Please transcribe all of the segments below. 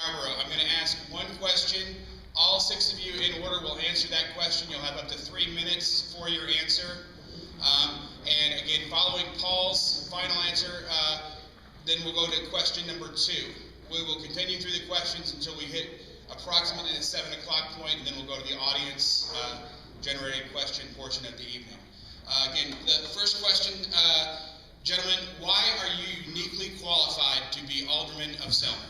I'm going to ask one question. All 6 of you in order will answer that question. You'll have up to 3 minutes for your answer. And again, following Paul's final answer, then we'll go to question number 2. We will continue through the questions until we hit approximately the 7 o'clock point, and then we'll go to the audience generated question portion of the evening. Again, the first question, gentlemen, why are you uniquely qualified to be Alderman of Selmer?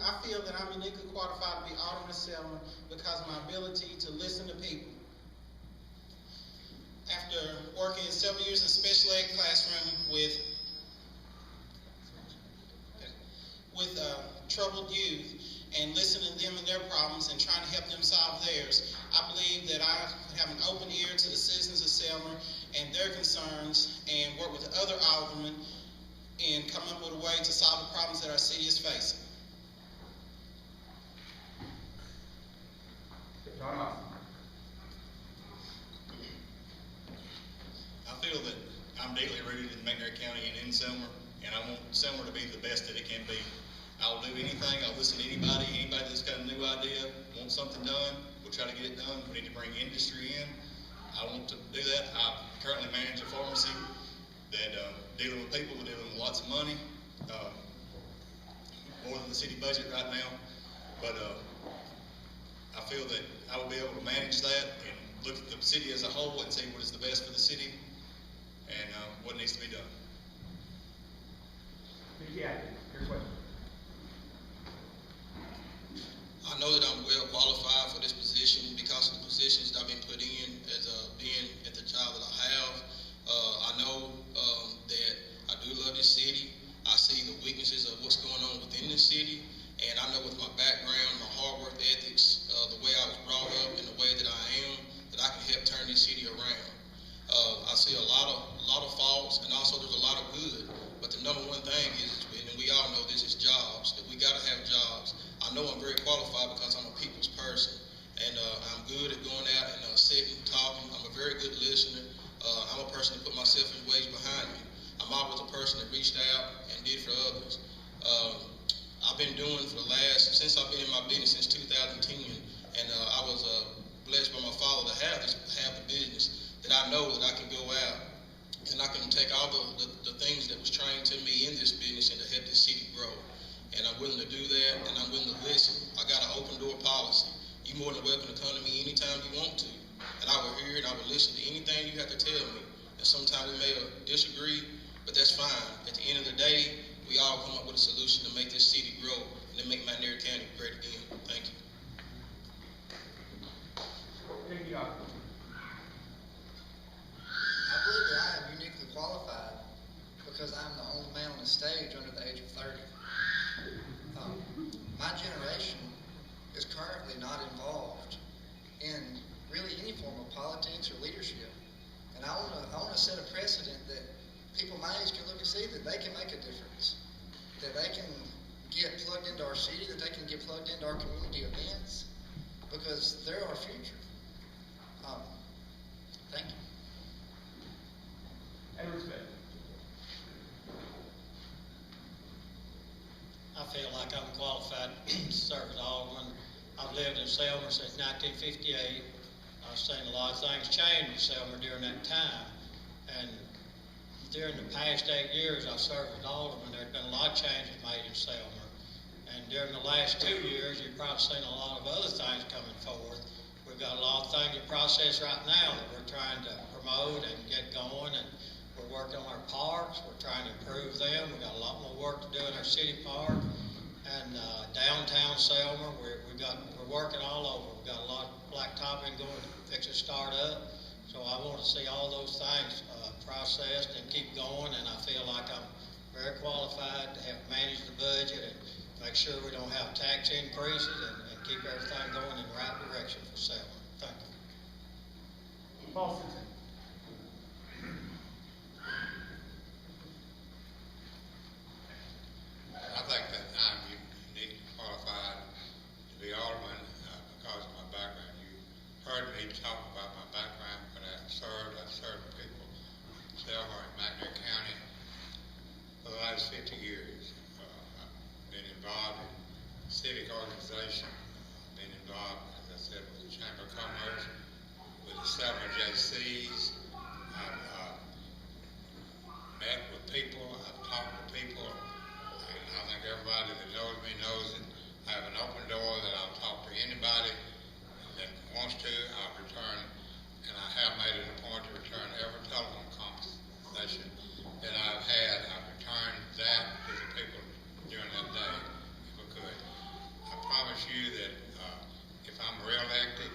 I feel that I'm uniquely qualified to be Alderman of Selmer because of my ability to listen to people. After working several years in special ed classroom with troubled youth and listening to them and their problems and trying to help them solve theirs, I believe that I have an open ear to the citizens of Selmer and their concerns and work with other aldermen and come up with a way to solve the problems that our city is facing. I feel that I'm deeply rooted in McNair County and in Selmer, and I want Selmer to be the best that it can be. I'll do anything. I'll listen to anybody that's got a new idea, want something done, we'll try to get it done. We need to bring industry in. I want to do that. I currently manage a pharmacy that dealing with people, we're dealing with lots of money, more than the city budget right now. But I feel that I will be able to manage that and look at the city as a whole and see what is the best for the city and what needs to be done. Yeah, your question. I know that I'm well qualified for this position because of the positions that I've been put in as being at the job that I have. I know that I do love this city. I see the weaknesses of what's going on within this city, and I know with my background, my hard work ethics, the way I was brought up and the way that I am, that I can help turn this city around. I see a lot of faults, and also there's a lot of good. But the number one thing is, and we all know this, is jobs. That we got to have jobs. I know I'm very qualified because I'm a people's person, and I'm good at going out and sitting, talking. I'm a very good listener. I'm a person that put myself in ways behind me. I'm always a person that reached out and did for others. I've been doing since I've been in my business since 2010, and I was blessed by my father to have the business that I know that I can go out and I can take all the things that was trained to me in this business and to help this city grow. And I'm willing to do that, and I'm willing to listen. I got an open door policy. You're more than welcome to come to me anytime you want to. And I will hear and I will listen to anything you have to tell me. And sometimes we may disagree, but that's fine. At the end of the day, we all come up with a solution to make this city grow and to make McNair County great again. Thank you. Thank you. I believe that I am uniquely qualified because I'm the only man on the stage under the age of 30. My generation is currently not involved in really any form of politics or leadership. And I want to set a precedent that people my age can look and see that they can make a difference, that they can get plugged into our city, that they can get plugged into our community events, because they're our future. Thank you. And respect. I feel like I'm qualified to serve as Alderman. I've lived in Selmer since 1958. I've seen a lot of things change in Selmer during that time. And during the past 8 years I've served as Alderman, there's been a lot of changes made in Selmer. And during the last 2 years, you've probably seen a lot of other things coming forward. We've got a lot of things in process right now that we're trying to promote and get going. And we're working on our parks. We're trying to improve them. We've got a lot more work to do in our city park. And downtown Selmer, we're working all over. We've got a lot of blacktopping going to fix it, start up. So I want to see all those things processed and keep going. And I feel like I'm very qualified to help manage the budget and make sure we don't have tax increases and keep everything going in the right direction for Selmer. Thank you. Paul. I think that I'm uniquely qualified to be Alderman because of my background. You heard me talk about my background when I served people in Selmer and McNair County. for the last 50 years. I've been involved in civic organization, been involved, as I said, with the Chamber of Commerce, with the Selmer JCs. I've met with people, I've talked to people, and I think everybody that knows me knows that I have an open door that I'll talk to anybody that wants to. I'll return, and I have made it a point to return every telephone conversation that I've had. I've returned that to the people during that day, if I could. I promise you that if I'm reelected,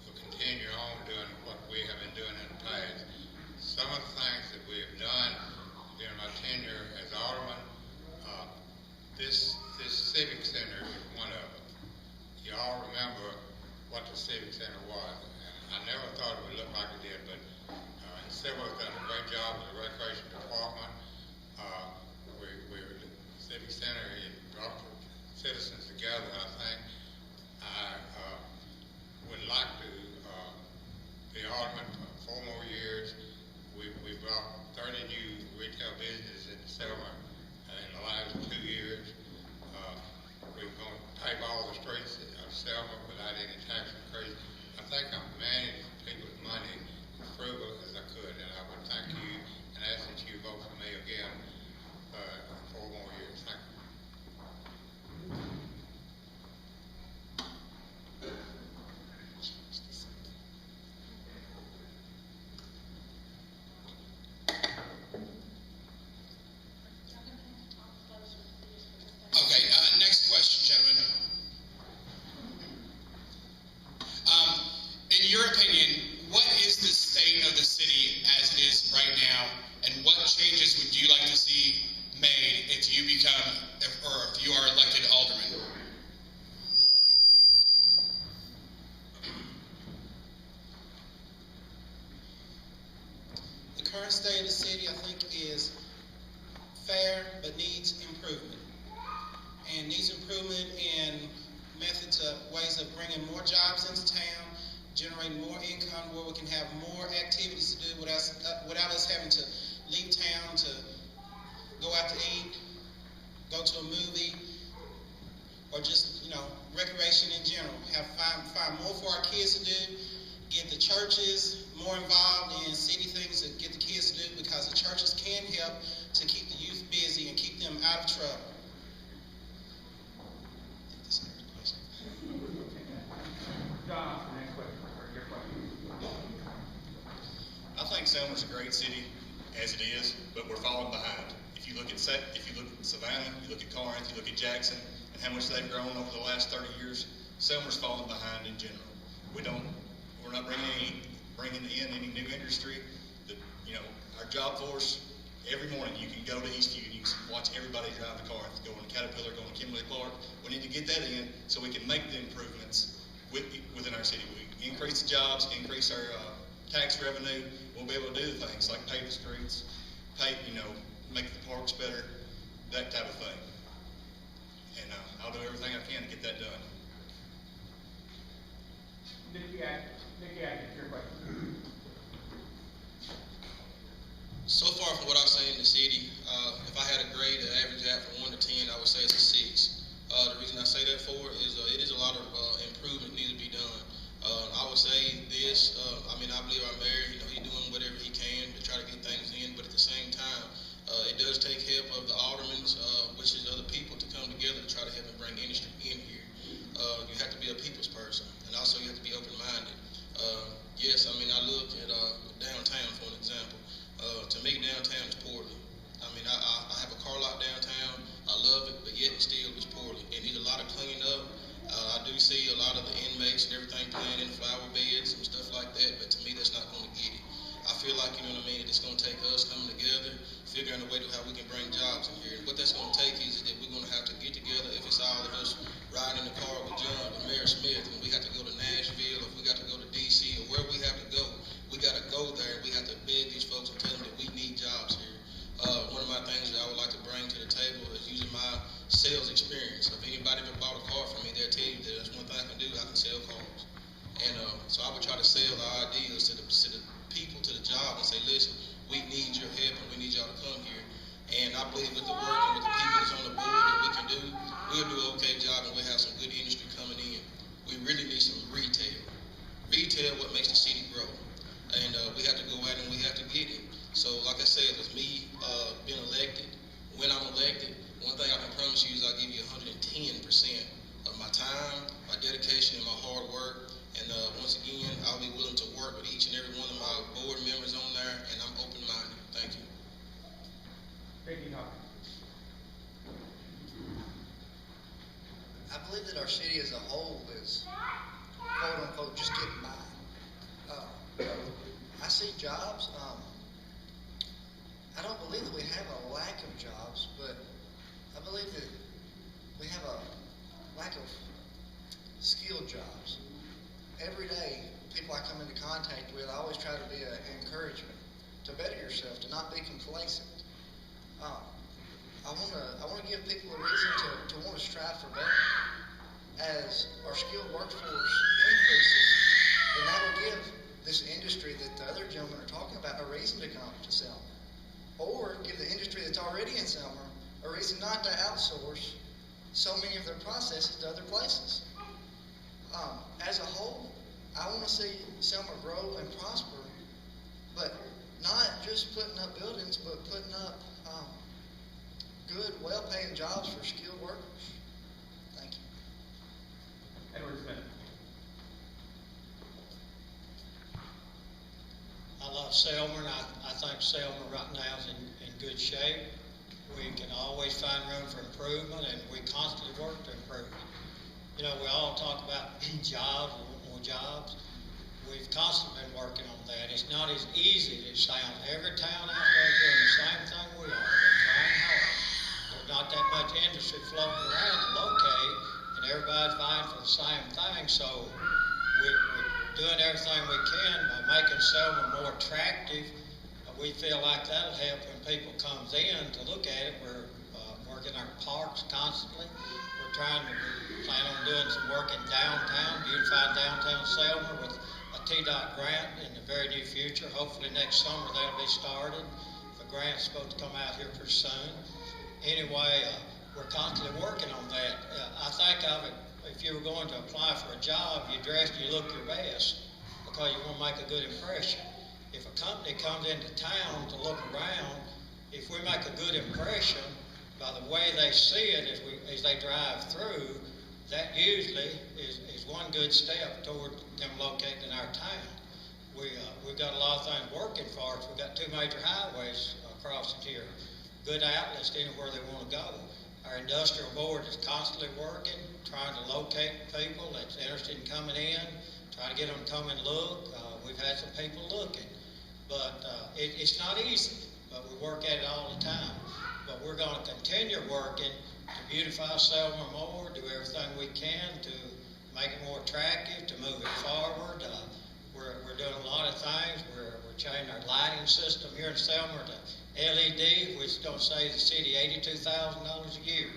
we'll continue on doing what we have been doing in the past. Some of the things that we have done during my tenure as Alderman, this Civic Center is one of them. You all remember what the Civic Center was. I never thought it would look like it did, but Silver's done a great job with the Recreation Department. The Civic Center, it brought the citizens together, I think. I would like to be Alderman for 4 more years. We brought 30 new retail businesses in Selmer in the last 2 years. We're going to pave all the streets of Selmer without any tax increase. I think I'm managing people's money as frugal as I could, and I would thank you and ask that you vote for me again for 4 more years. Thank you. Okay, next question, gentlemen. In your opinion, what is the state of the city as it is right now, and what changes would you like to see made if you if you are elected alderman? The current state of the city, I think, is fair but needs improvement. And needs improvement in methods of ways of bringing more jobs into town, generating more income where we can have more activities to do without us having to leave town to go out to eat, go to a movie, or just, recreation in general. Find more for our kids to do, get the churches more involved in city things to get the kids to do, because the churches can help to keep the youth busy and keep them out of trouble. John, the next question, or your question. I think Selmer's a great city as it is, but we're falling behind. If you look at Savannah, you look at Corinth, you look at Jackson, and how much they've grown over the last 30 years, Selmer's falling behind in general. We're not bringing in any new industry. Our job force, every morning you can go to Eastview and you can watch everybody drive to Corinth, going to Caterpillar, going to Kimberly Clark. We need to get that in so we can make the improvements within our city. We increase the jobs, increase our tax revenue. We'll be able to do things like pave the streets, make the parks better, that type of thing. And I'll do everything I can to get that done. Nikki Atkins, your question. So far from what I've seen in the city, if I had a grade to average out from 1 to 10, I would say it's a 6. The reason I say that for is it is a lot of improvement needs to be done. I would say this, I believe our mayor, he's doing whatever he can to try to get things in, but at the same time, it does take help of the aldermen, which is other people, to come together to try to help and bring industry in here. You have to be a people's person, and also you have to be open-minded. detail what makes the city grow. And we have to go out and we have to get it. So like I said, with me being elected, when I'm elected, one thing I can promise you is I'll give you 110% of my time, my dedication, and my hard work. And once again, I'll be willing to work with each and every one of my board members on there, and I'm open-minded. Thank you. Thank you, Hawkins. I believe that our city as a whole is, quote unquote, just getting by. I see jobs. I don't believe that we have a lack of jobs, but I believe that we have a lack of skilled jobs. Every day, people I come into contact with, I always try to be an encouragement to better yourself, to not be complacent. I want to give people a reason to want to strive for better. As our skilled workforce increases, then that will give this industry that the other gentlemen are talking about a reason to come to Selmer, or give the industry that's already in Selmer a reason not to outsource so many of their processes to other places. As a whole, I want to see Selmer grow and prosper, but not just putting up buildings, but putting up good, well-paying jobs for skilled workers. Thank you. Edward Smith. I love Selmer, and I think Selmer right now is in good shape. We can always find room for improvement, and we constantly work to improve it. You know, we all talk about jobs, we want more jobs. We've constantly been working on that. It's not as easy as it sounds. Every town out there is doing the same thing we are. They're trying hard. There's not that much industry floating around to locate, and everybody's vying for the same thing. So we're doing everything we can by making Selmer more attractive. We feel like that'll help when people comes in to look at it. We're working our parks constantly. We're plan on doing some work in downtown, beautifying downtown Selmer with a TDOT grant in the very near future. Hopefully next summer that'll be started. The grant's supposed to come out here pretty soon. Anyway, we're constantly working on that. I think of it, if you were going to apply for a job, you dress and you look your best because you want to make a good impression. If a company comes into town to look around, if we make a good impression by the way they see it as they drive through, that usually is one good step toward them locating in our town. We've got a lot of things working for us. We've got 2 major highways crossing here, good outlets to anywhere they want to go. Our industrial board is constantly working, trying to locate people that's interested in coming in, try to get them to come and look. We've had some people looking, but it's not easy, but we work at it all the time. But we're going to continue working to beautify Selmer more, do everything we can to make it more attractive, to move it forward. We're doing a lot of things. We're changing our lighting system here in Selmer to LED, which is going to save the city $82,000 a year.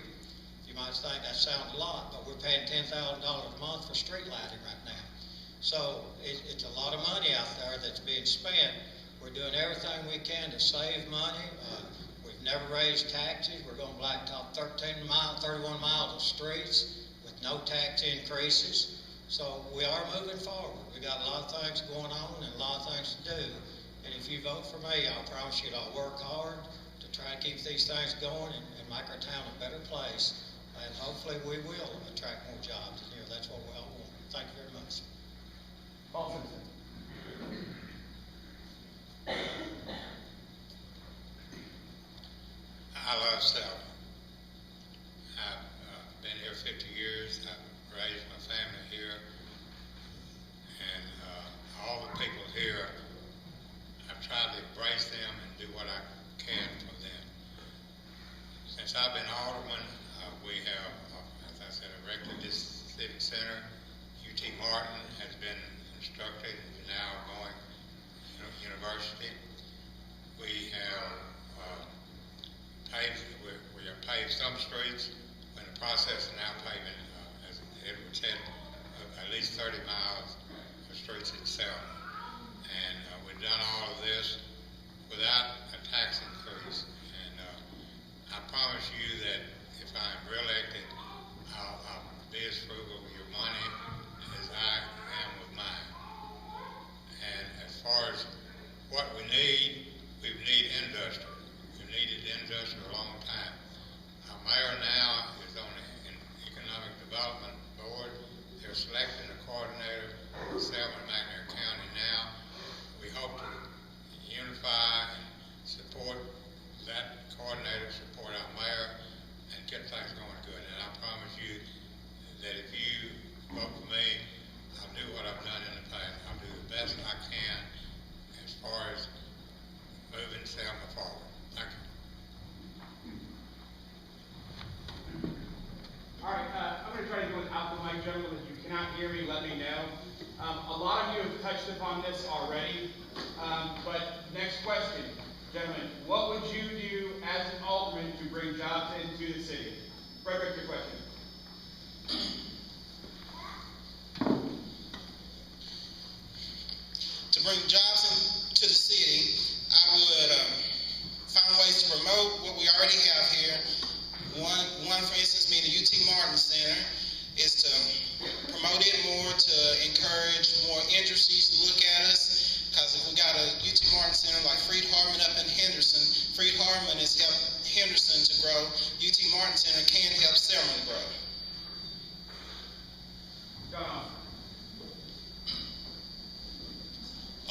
You might think that sounds a lot, but we're paying $10,000 a month for street lighting right now. So it's a lot of money out there that's being spent. We're doing everything we can to save money. We've never raised taxes. We're going to blacktop 31 miles of streets with no tax increases. So we are moving forward. We got a lot of things going on and a lot of things to do. And if you vote for me, I promise you I'll work hard to try to keep these things going and make our town a better place. And hopefully we will attract more jobs in here. That's what we all want. Thank you very much. Paul Simpson. I love Selmer. I've been here 50 years. I've raised my family here. And all the people here, I've tried to embrace them and do what I can for them. Since I've been Alderman, we have, as I said, erected this civic center. UT Martin has been constructed and is now going to university. We have we have paved some streets. We're in the process of now paving, as Edward said, at least 30 miles of streets in Selmer. And we've done all of this without a tax increase. And I promise you that if I'm reelected, I'll be as frugal with your money as I am with mine. best I can as far as moving Selma forward. Thank you. All right, I'm going to try to go without the mic, gentlemen. If you cannot hear me, let me know. A lot of you have touched upon this already, but next question, gentlemen. What would you do as an alderman to bring jobs into the city? Frederick, your question. To bring jobs into the city, I would find ways to promote what we already have here. One, for instance, being the UT Martin Center, is to promote it more, to encourage more industries to look at us. Because if we got a UT Martin Center like Freed Hardeman up in Henderson, Freed Hardeman has helped Henderson to grow. UT Martin Center can help Selmer to grow.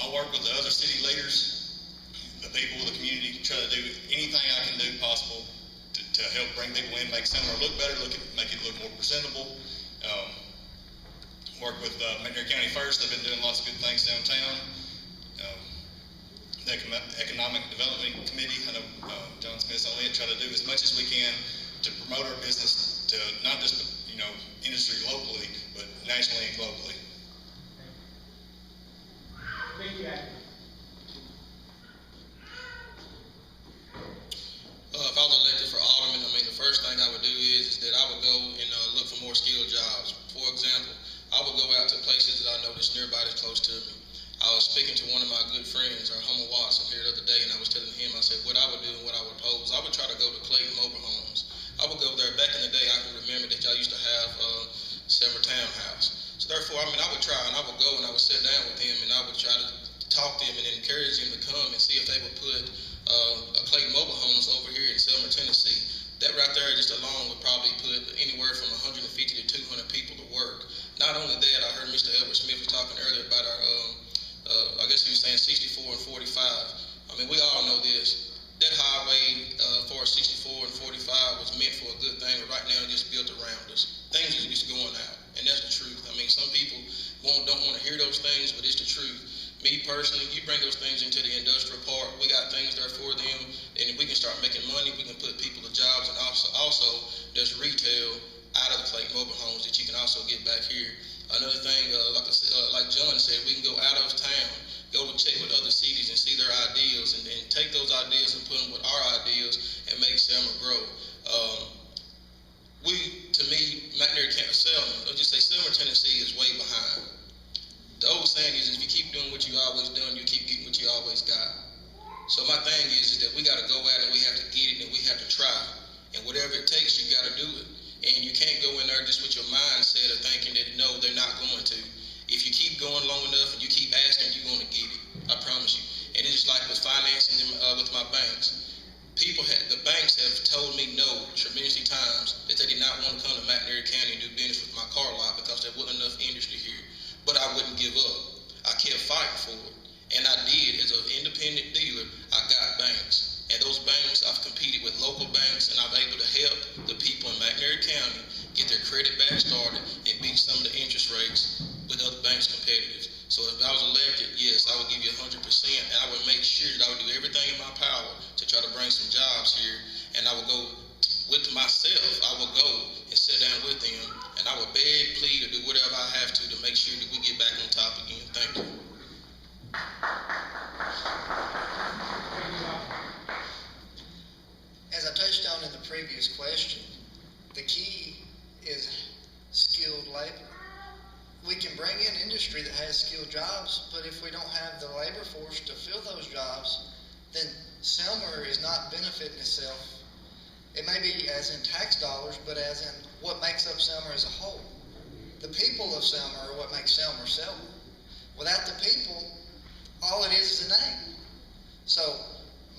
I'll work with the other city leaders, the people of the community, try to do anything I can do possible to help bring people in, make Selmer look better, make it look more presentable. Work with McNair County First. They've been doing lots of good things downtown. The Economic Development Committee, I know John Smith's on it, try to do as much as we can to promote our business to not just, industry locally, but nationally and globally. Thank you, Adam. If I was elected for alderman, the first thing I would do is that I would go and look for more skilled jobs. For example, I would go out to places that I know that's nearby, that's close to me. I was speaking to one of my good friends, our Homer Watson, here the other day, and I was telling him, I said, what I would do and what I would pose, I would try to go to Clayton Mobile Homes. I would go there. Back in the day, I can remember that y'all used to have Selmer Townhouse. So therefore, I would try, and I would go and I would sit down with them, and I would try to talk to them and encourage them to come and see if they would put a Clayton Mobile Homes over here in Selmer, Tennessee. That right there just alone would probably put anywhere from 150 to 200 people to work. Not only that, I heard Mr. Edward Smith was talking earlier about our, I guess he was saying 64 and 45. We all know this. That highway for 64 and 45 was meant for a good thing, but right now it's just built around us. Things are just going out, and that's the truth. Some people don't want to hear those things, but it's the truth. Me personally, you bring those things into the industrial park, we got things there for them, and we can start making money, we can put people to jobs, and also there's retail out of the Clayton Mobile Homes that you can also get back here. Another thing, like John said, we can go out of town, go and check with other cities and see their ideas, and take those ideas and put them with our ideas and make Selmer grow. To me, McNair County, Selmer, Tennessee is way behind. The old saying is, if you keep doing what you always done, you keep getting what you always got. So my thing is that we got to go at it, we have to get it, and we have to try. And whatever it takes, you got to do it. And you can't go in there just with your mindset of thinking that, no, they're not going to. If you keep going long enough and you keep asking, you're going to get it. I promise you. And it's just like with financing them with my banks. The banks have told me no tremendously times that they did not want to come to McNair County and do business with my car lot because there wasn't enough industry here. But I wouldn't give up. I kept fighting for it. And I did. As an independent dealer, I got banks. And those banks, I've competed with local banks, and I've been able to help the people in McNair County get their credit back started and beat some of the interest rates with other banks competitive. So if I was elected, yes, I would give you 100%, and I would make sure that I would do everything in my power to try to bring some jobs here. And I would go with myself. I would go and sit down with them, and I would beg, plead, or do whatever I have to make sure that we get back on top again. Thank you. As I touched on in the previous question, the key is skilled labor. We can bring in industry that has skilled jobs, but if we don't have the labor force to fill those jobs, then Selmer is not benefiting itself. It may be as in tax dollars, but as in what makes up Selmer as a whole. The people of Selmer are what makes Selmer Selmer. Without the people, all it is a name. So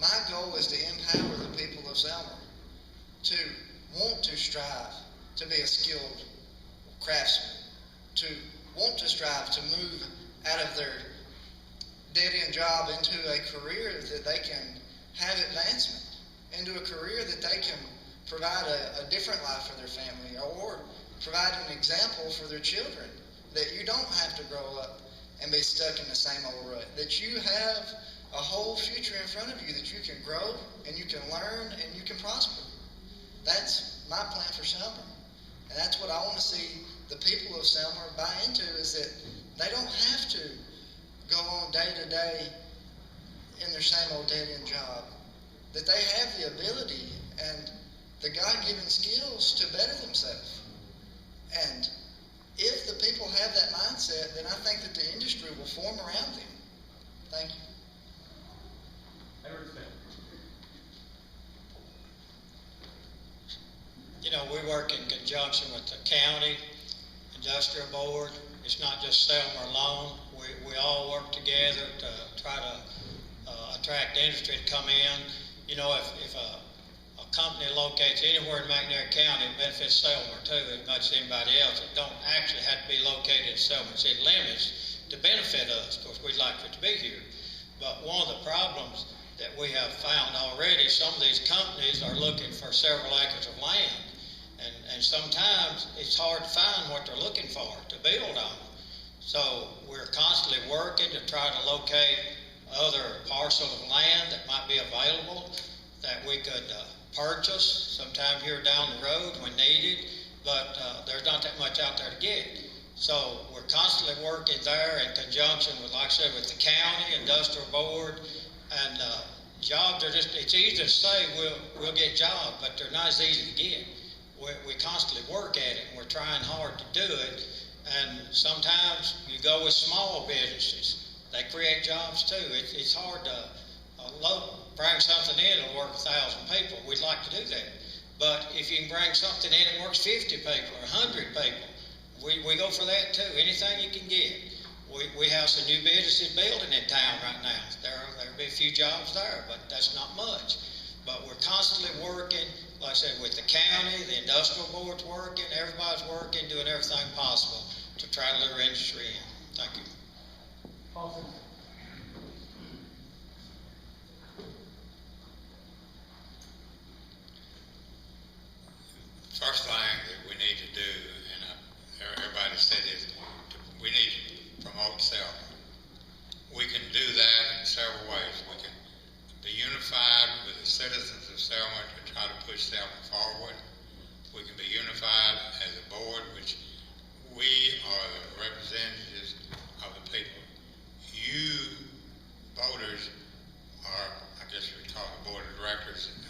my goal is to empower the people of Selmer to want to strive to be a skilled craftsman, to want to strive to move out of their dead-end job into a career that they can have advancement, into a career that they can provide a different life for their family, or provide an example for their children, that you don't have to grow up and be stuck in the same old rut. That you have a whole future in front of you, that you can grow and you can learn and you can prosper. That's my plan for Selmer. And that's what I want to see the people of Selmer buy into, is that they don't have to go on day to day in their same old dead-end job. That they have the ability and the God-given skills to better themselves. And if the people have that mindset, then I think that the industry will form around them. Thank you. Edward Smith. You know, we work in conjunction with the county, industrial board. It's not just Selmer alone. We all work together to try to attract industry to come in. You know, if a company locates anywhere in McNair County, it benefits Selmer too as much as anybody else. It don't actually have to be located in Selmer city limits to benefit us. Of course, we'd like for it to be here. But one of the problems that we have found already, some of these companies are looking for several acres of land. And sometimes it's hard to find what they're looking for to build on. So we're constantly working to try to locate other parcels of land that might be available that we could purchase sometime here down the road when needed, but there's not that much out there to get. So we're constantly working there in conjunction with, like I said, with the county, industrial board, and jobs are just, it's easy to say we'll get jobs, but they're not as easy to get. We constantly work at it, and we're trying hard to do it, and sometimes you go with small businesses. They create jobs too. It's hard to bring something in that'll work 1,000 people. We'd like to do that. But if you can bring something in that works 50 people or 100 people, we go for that too. Anything you can get. We have some new businesses building in town right now. There'll be a few jobs there, but that's not much. But we're constantly working, like I said, with the county, the industrial board's working, everybody's working, doing everything possible to try to lure industry in. Thank you. Paulson. First thing that we need to do, and everybody said it, we need to promote Selmer. We can do that in several ways. We can be unified with the citizens of Selmer to try to push Selmer forward. We can be unified as a board, which we are the representatives of the people. You voters are, I guess you would call the board of directors and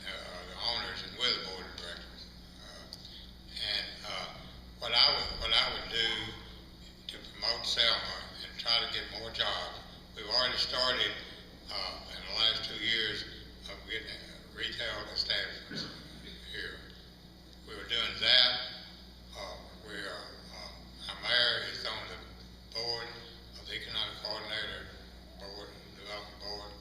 the owners, and we're the board of directors. What I would do to promote Selmer and try to get more jobs, we've already started in the last 2 years of getting retail establishments here. We were doing that. Our mayor is on the board of the Economic Coordinator Board, Development Board,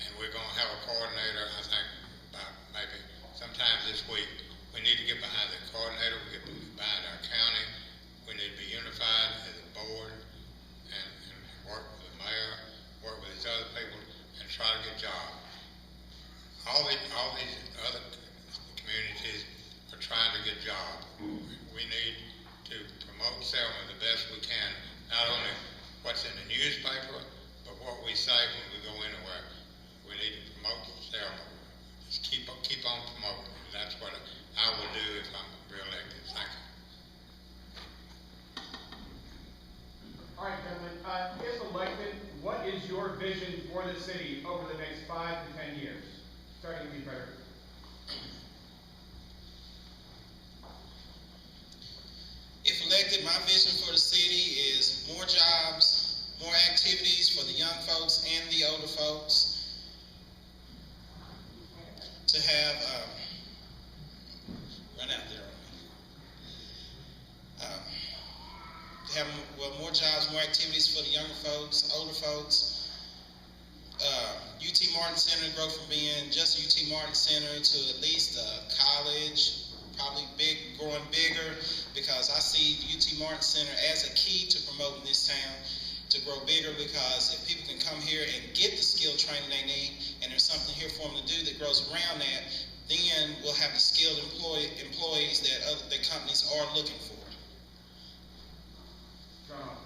and we're going to have a coordinator, I think, about maybe sometime this week. We need to get behind the coordinator, we get behind our county, we need to be unified as a board and work with the mayor, work with these other people, and try to get jobs. All these other communities are trying to get jobs. We need to promote Selmer the best we can, not only what's in the newspaper, but what we say when we go anywhere. We need to promote Selmer. Just keep on promoting. That's what I will do if I'm re-elected. Thank you. All right, gentlemen. If elected, what is your vision for the city over the next 5 to 10 years? Starting with you, Frederick. If elected, my vision for the city is more jobs, more activities for the young folks and the older folks, to have, run out there, to have, more jobs, more activities for the younger folks, older folks. UT Martin Center grow from being just UT Martin Center to at least college, probably growing bigger, because I see UT Martin Center as a key to promoting this town to grow bigger, because if people can come here and get the skill training they need, and there's something here for them to do that grows around that, then we'll have the skilled employees that companies are looking for. Ronald.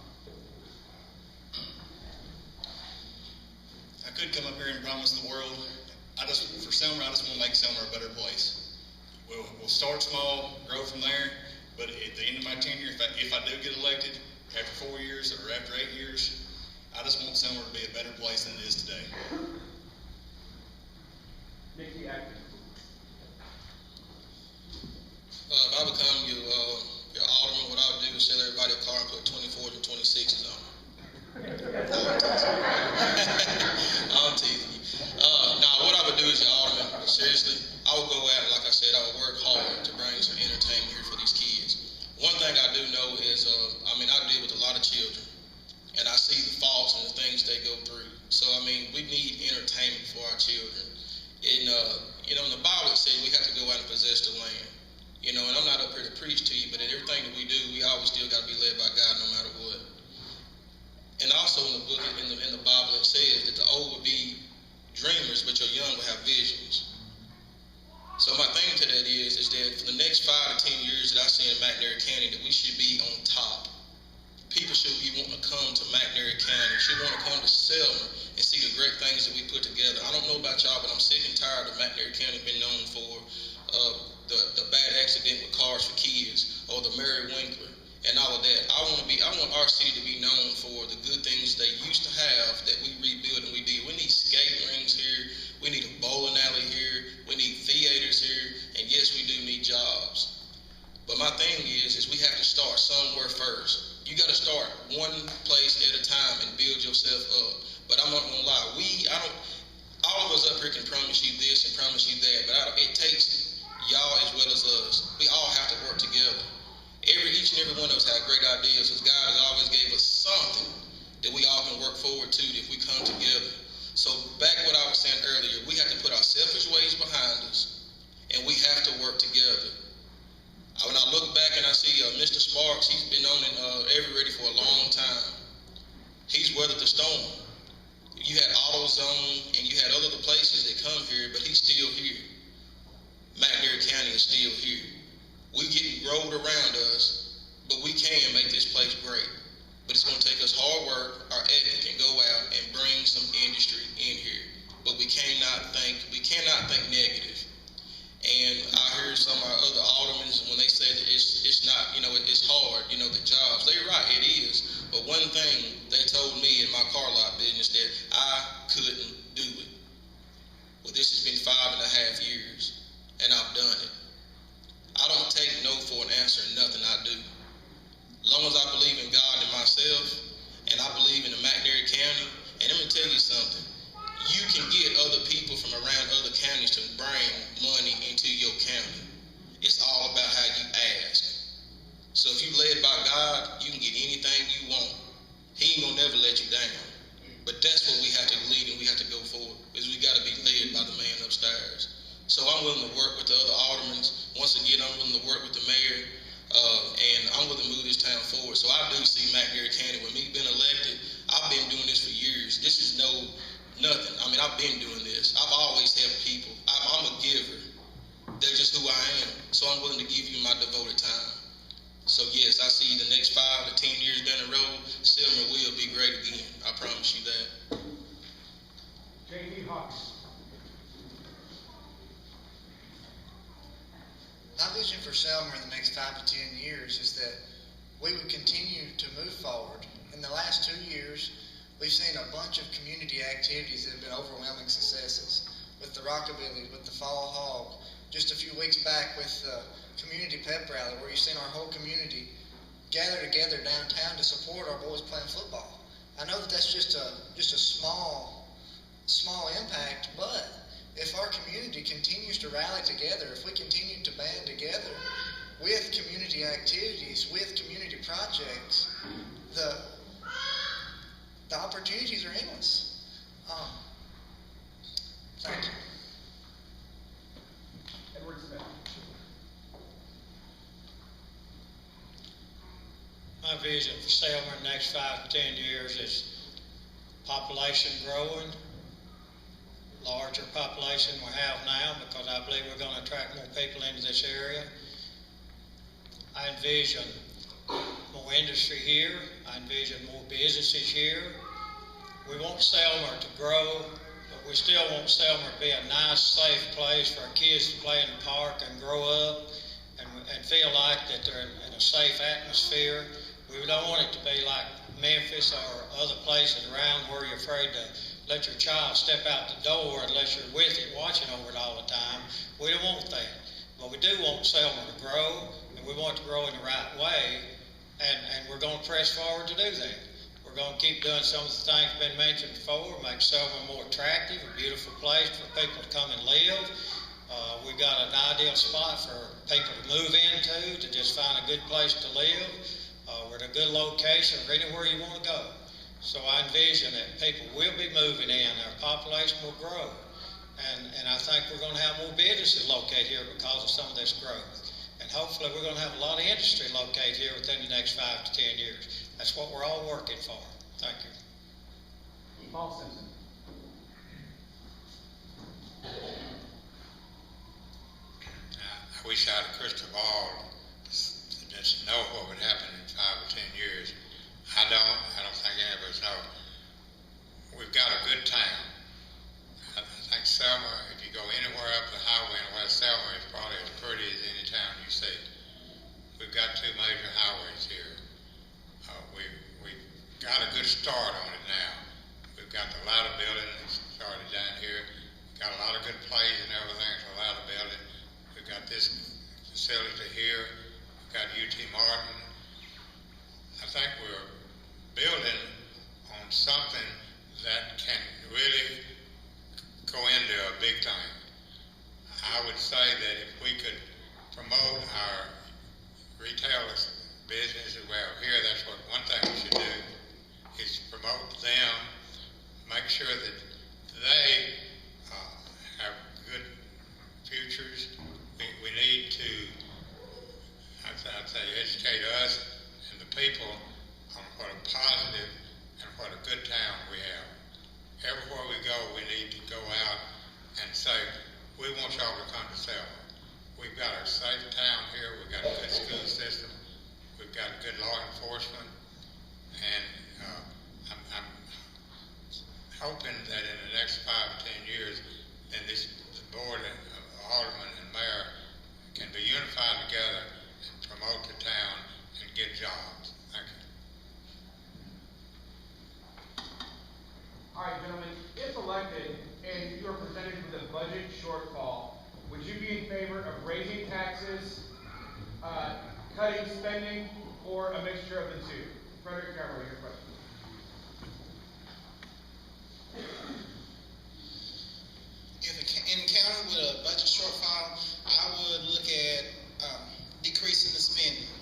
I could come up here and promise the world. For Selmer, I just want to make Selmer a better place. We'll start small, grow from there. But at the end of my tenure, if I do get elected after 4 years or after 8 years, I just want Selmer to be a better place than it is today. Nikki Atkins. If I become your alderman, what I would do is sell everybody a car and put 24s and 26s on them. I'm teasing you. Now, what I would do as your alderman, seriously, I would go out and, like I said, I would work hard to bring some entertainment here for these kids. One thing I do know is, I deal with a lot of children, and I see the faults and the things they go through. So, we need entertainment for our children. And, in the Bible it says we have to go out and possess the land. And I'm not up here to preach to you, but in everything that we do, we always still got to be led by God no matter what. And also in the book, in the Bible, it says that the old will be dreamers, but your young will have visions. So my thing to that is that for the next 5 to 10 years that I see in McNair County, that we should be on top. People should be wanting to come to McNair County, should want to come to Selmer and see the great things that we put together. I don't know about y'all, but I'm sick and tired of McNair County being known for the bad accident with Cars for Kids or the Mary Winkler and all of that. I want our city to be known for the good things they used to have that we rebuild and we did. We need skate rings here. We need a bowling alley here. We need theaters here. And yes, we do need jobs. But my thing is we have to start somewhere first. You got to start one place at a time and build yourself up. But I'm not going to lie. All of us up here can promise you this and promise you that, but it takes y'all as well as us. We all have to work together. Each and every one of us have great ideas, because God has always gave us something that we all can work forward to if we come together. So back what I was saying earlier, we have to put our selfish ways behind us, and we have to work together. When I look back and I see Mr. Sparks, he's been on Every-Ready for a long time. He's weathered the storm. You had AutoZone and you had other places that come here, but he's still here. McNair County is still here. We're getting rolled around us, but we can make this place great. But it's going to take us hard work, our ethic, and go out and bring some industry in here. But we cannot think negative. And I heard some of our other aldermen when they said that it's not, it's hard, the jobs. They're right, it is. But one thing they told me in my car lot business that I couldn't do it. Well, this has been 5.5 years, and I've done it. I don't take no for an answer in nothing I do. As long as I believe in God and myself, and I believe in the McNair County, and let me tell you something. You can get other people from around other counties to bring money into your county. It's all about how you ask. So if you're led by God, you can get anything you want. He ain't gonna never let you down. But that's what we have to lead and we have to go forward, is we gotta be led by the man upstairs. So I'm willing to work with the other aldermen. Once again, I'm willing to work with the mayor, and I'm willing to move this town forward. So I do see McNair County, with me being elected, I've been doing this for years. This is nothing. I've been doing this. I've always helped people. I'm a giver. That's just who I am. So I'm willing to give you my devoted time. So yes, I see the next 5 to 10 years down the road, Selmer will be great again. I promise you that. J.D. Hawks. My vision for Selmer in the next 5 to 10 years is that we would continue to move forward. In the last 2 years, we've seen a bunch of community activities that have been overwhelming successes. With the Rockabilly, with the Fall Hog, just a few weeks back with the community pep rally, where you've seen our whole community gather together downtown to support our boys playing football. I know that that's just a small impact, but if our community continues to rally together, if we continue to band together with community activities, with community projects, the opportunities are endless. Thank you. Edward Smith. My vision for Selmer in the next 5 to 10 years is population growing, larger population we have now, because I believe we're going to attract more people into this area. I envision more industry here. I envision more businesses here. We want Selmer to grow, but we still want Selmer to be a nice, safe place for our kids to play in the park and grow up and feel like that they're in a safe atmosphere. We don't want it to be like Memphis or other places around where you're afraid to let your child step out the door unless you're with it, watching over it all the time. We don't want that. But we do want Selmer to grow, and we want it to grow in the right way, and we're going to press forward to do that. We're going to keep doing some of the things been mentioned before, make Selmer more attractive, a beautiful place for people to come and live. We've got an ideal spot for people to move into, to just find a good place to live. We're at a good location or anywhere you want to go. So I envision that people will be moving in, our population will grow. And I think we're going to have more businesses located here because of some of this growth. And hopefully we're going to have a lot of industry located here within the next 5 to 10 years. That's what we're all working for. Thank you. Paul Simpson. I wish I had a crystal ball to just know what would happen in 5 or 10 years. I don't think any of us know. We've got a good town. I think Selmer, if you go anywhere up the highway in West Selmer, is probably as pretty as any town you see. We've got 2 major highways here. We've got a good start on it now. We've got the Ladder building that started down here. We've got a lot of good plays and everything at the Ladder building. We've got this facility here. We've got UT Martin. I think we're building on something that can really go into a big thing. I would say that if we could promote our retail businesses, well, here that's one thing we should do is promote them, make sure that they have good futures. We need to, I'd say, educate us and the people on what a positive and what a good town we have. Everywhere we go, we need to go out and say, we want y'all to come to Selmer. We've got a safe town here. We've got a good school system. We've got good law enforcement. And I'm hoping that in the next 5 to 10 years, then the board of aldermen and mayor can be unified together and promote the town and get jobs. Thank you. All right, gentlemen, if elected and you are presented with a budget shortfall, would you be in favor of raising taxes, cutting spending, or a mixture of the two? Frederick Garber, your question. In a county with a budget shortfall, I would look at decreasing the spending,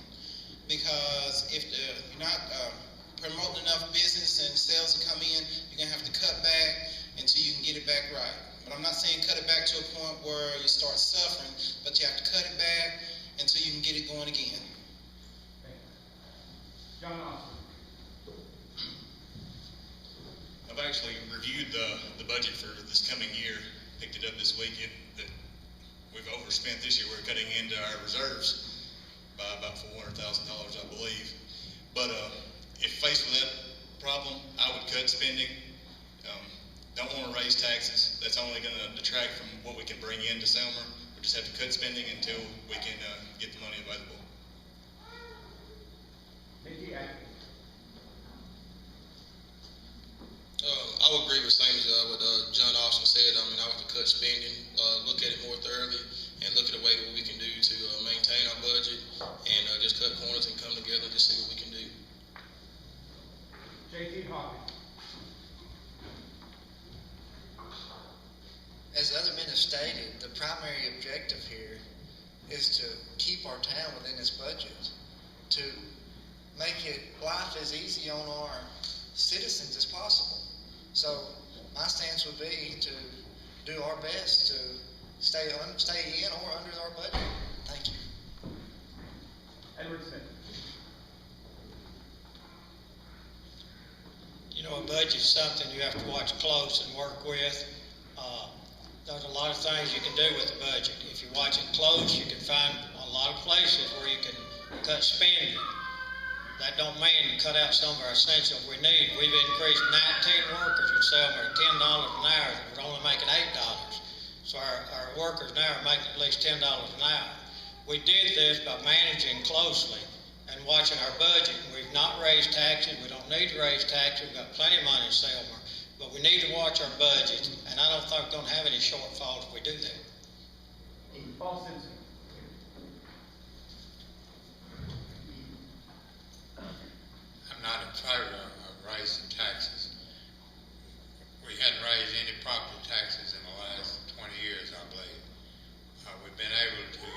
because if you're not promoting enough business and sales to come in, you're going to have to cut back until you can get it back right. But I'm not saying cut it back to a point where you start suffering, but you have to cut it back until you can get it going again. John Austin. I've actually reviewed the budget for this coming year, picked it up this weekend, that we've overspent this year. We're cutting into our reserves by about $400,000, I believe. But if faced with that problem, I would cut spending. Don't want to raise taxes. That's only going to detract from what we can bring into Selmer. We just have to cut spending until we can get the money available. I would agree with same as what John Austin said. I mean, I would cut spending, look at it more thoroughly, and look at a way that we can do to maintain our budget, and just cut corners and come together and just see what we can do. J.T. Hawkins. As other men have stated, the primary objective here is to keep our town within its budget, to make life as easy on our citizens as possible. So my stance would be to do our best to stay in or under our budget. Thank you. Edward Smith. You know, a budget's something you have to watch close and work with. There's a lot of things you can do with the budget. If you watch it close, you can find a lot of places where you can cut spending. that don't mean cut out some of our essentials we need. We've increased 19 workers at Selmer at $10 an hour. We're only making $8. So our workers now are making at least $10 an hour. We did this by managing closely and watching our budget. We've not raised taxes. We don't need to raise taxes. We've got plenty of money in Selmer. But we need to watch our budget, and I don't think we're going to have any shortfalls if we do that. Paul Simpson. I'm not in favor of raising taxes. We hadn't raised any property taxes in the last 20 years, I believe. We've been able to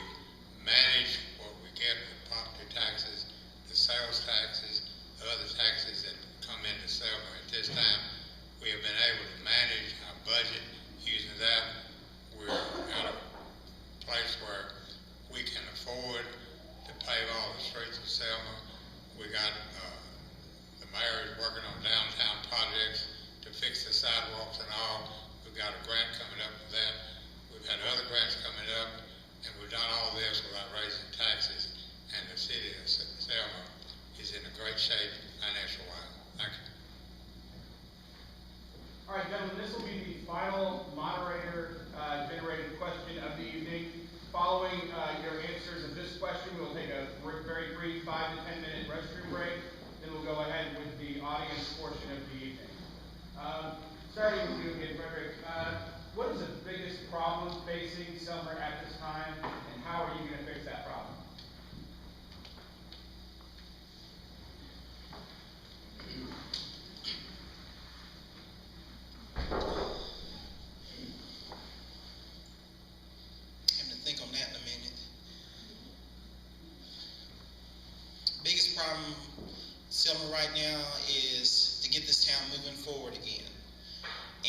manage what we get with property taxes, the sales taxes, the other taxes that come into Selmer. At this time, we have been able to manage our budget using that. We're at a place where we can afford to pave all the streets of Selma. We got the mayor is working on downtown projects to fix the sidewalks and all. We've got a grant coming up for that. We've had other grants coming up, and we've done all this without raising taxes. And the city of Selma is in a great shape financial-wise. Thank you. All right, gentlemen, this will be the final moderator generated question of the evening. Following your answers of this question, we will take a very brief 5 to 10 minute restroom break. Then we'll go ahead with the audience portion of the evening. Starting with you again, Frederick. What is the biggest problem facing Selmer at this time, and how are you going to fix that problem? Think on that in a minute. Biggest problem Selmer right now is to get this town moving forward again.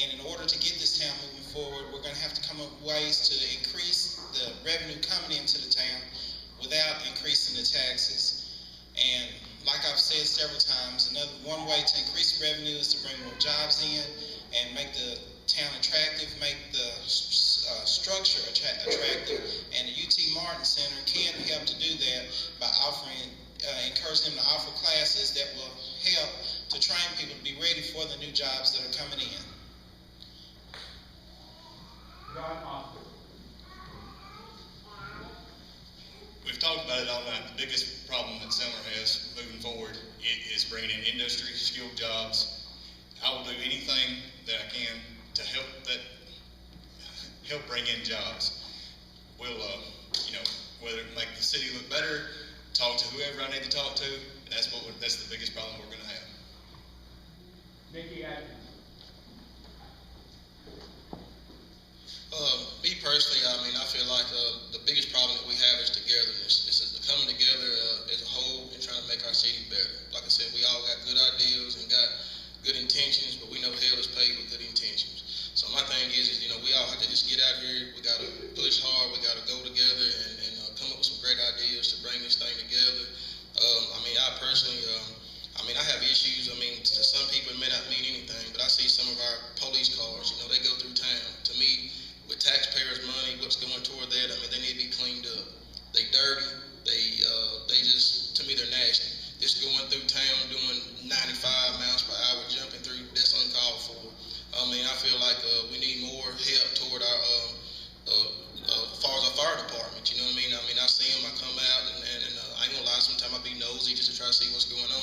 And in order to get this town moving forward, we're going to have to come up with ways to increase the revenue coming into the town without increasing the taxes. And like I've said several times, one way to increase revenue is to bring more jobs in and make the town attractive, make the structure attractive, and the UT Martin Center can help to do that by encouraging them to offer classes that will help to train people to be ready for the new jobs that are coming in. John Austin. We've talked about it all night. The biggest problem that Selmer has moving forward is bringing in industry, skilled jobs. I will do anything that I can to help bring in jobs. We'll, whether it make the city look better, talk to whoever I need to talk to. That's the biggest problem we're going to have. Nikki Atkins. Me personally, I feel like the biggest problem that we have is togetherness. This is the coming together as a whole and trying to make our city better. Like I said, we all got good ideas and got good intentions, but we know hell is paved with good intentions. So my thing is we all have to just get out here. We got to push hard. We got to go together and come up with some great ideas to bring this thing together. I personally, I have issues. To some people it may not mean anything, but I see some of our police cars, they go through town. To me, with taxpayers' money, what's going toward that, they need to be cleaned up. They dirty. They just, to me, they're nasty. Just going through town doing 95 miles per hour, jumping through, that's uncalled for. I feel like we need more help toward our, as far as our fire department, you know what I mean? I see them, I come out, and I ain't gonna lie, sometimes I be nosy just to try to see what's going on.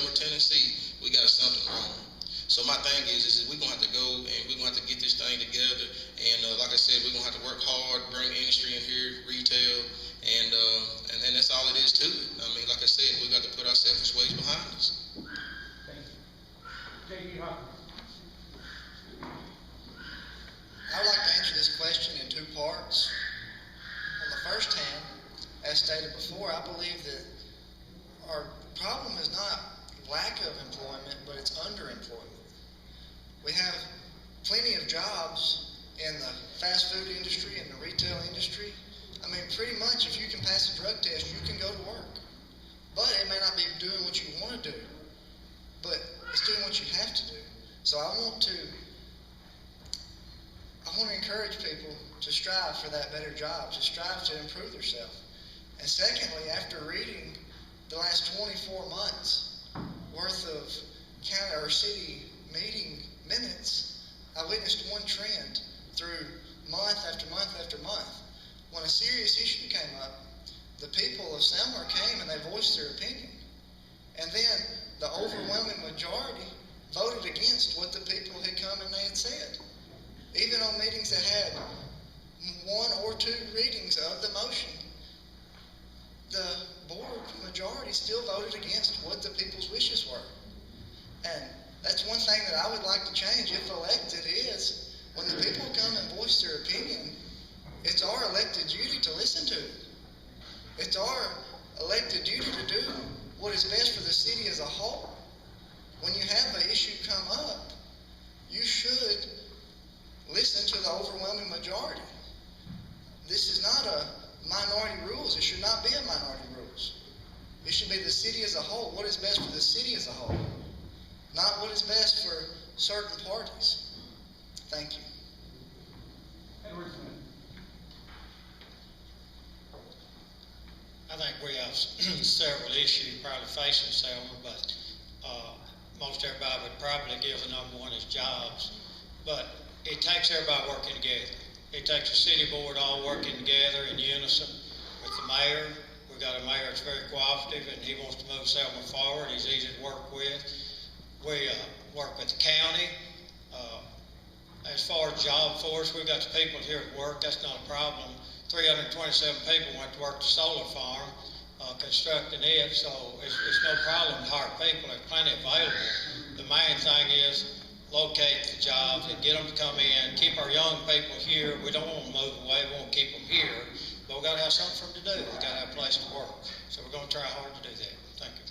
Selmer, Tennessee, we got something wrong. So my thing is we're gonna have to go and we're gonna have to get this thing together. And like I said, we're gonna have to work hard, bring industry in here, retail, and that's all it is to it. I mean, like I said, we got to put our selfish ways behind us. Thank you. J.D. Hopkins. I would like to answer this question in two parts. On the first hand, as stated before, I believe that our problem is not lack of employment, but it's underemployment. We have plenty of jobs in the fast food industry and the retail industry. I mean, pretty much if you can pass a drug test, you can go to work. But it may not be doing what you want to do, but it's doing what you have to do. So I want to encourage people to strive for that better job, to strive to improve themselves. And secondly, after reading the last 24 months worth of county or city meeting minutes, I witnessed one trend through month after month after month. When a serious issue came up, the people of Selmer came and they voiced their opinion. And then the overwhelming majority voted against what the people had come and they had said. Even on meetings that had one or two readings of the motion, the board majority still voted against what the people's wishes were. And that's one thing that I would like to change if elected is when the people come and voice their opinion, it's our elected duty to listen to it. It's our elected duty to do what is best for the city as a whole. When you have an issue come up, you should listen to the overwhelming majority. This is not a minority rules. It should not be a minority rules. It should be the city as a whole. What is best for the city as a whole, not what is best for certain parties. Thank you. Edward Smith. I think we have several issues probably facing Selmer, but most everybody would probably give the number one as jobs. But it takes everybody working together. It takes the city board all working together in unison with the mayor. We've got a mayor that's very cooperative and he wants to move Selmer forward. He's easy to work with. We work with the county. As far as job force, we've got the people here at work. That's not a problem. 327 people went to work the solar farm, constructing it, so it's no problem to hire people. There's plenty available. The main thing is locate the jobs and get them to come in, keep our young people here. We don't want them to move away. We want to keep them here, but we've got to have something for them to do. We've got to have a place to work. So we're going to try hard to do that. Thank you.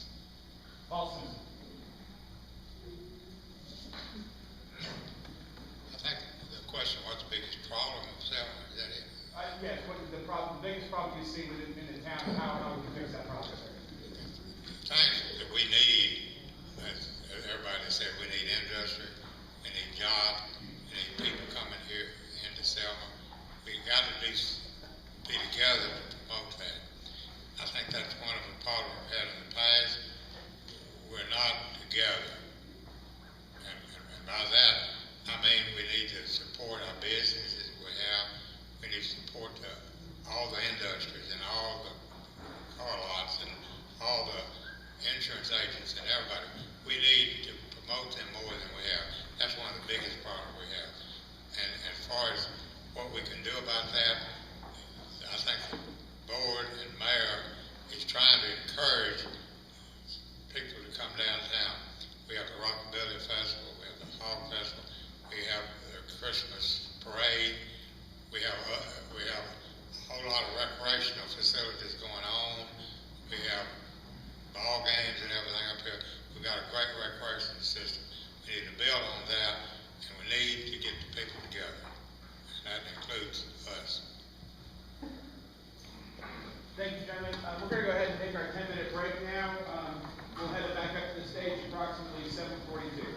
Paul Susan. I think the question, what's the biggest problem of Selmer? Is that it? Yes, what is the problem, the biggest problem you see within the town, and how we can fix that problem? Things that we need, as everybody said, we need industry, we need jobs, we need people coming here into Selmer. We've got to be together to promote that. I think that's one of the problems we've had in the past. We're not together. And by that, I mean we need to support our businesses we have. We need to support all the industries and all the car lots and all the insurance agents and everybody. We need to promote them more than we have. That's one of the biggest problems we have. And as far as what we can do about that, I think the board and mayor is trying to encourage people to come downtown. We have the Rockabilly Festival, we have the Hog Festival, we have the Christmas parade, we have a whole lot of recreational facilities going on. We have ball games and everything up here. We've got a great recreation system. We need to build on that, and we need to get the people together, and that includes us. Thank you, gentlemen. We're going to go ahead and take our 10-minute break now. We'll head back up to the stage approximately 7:42.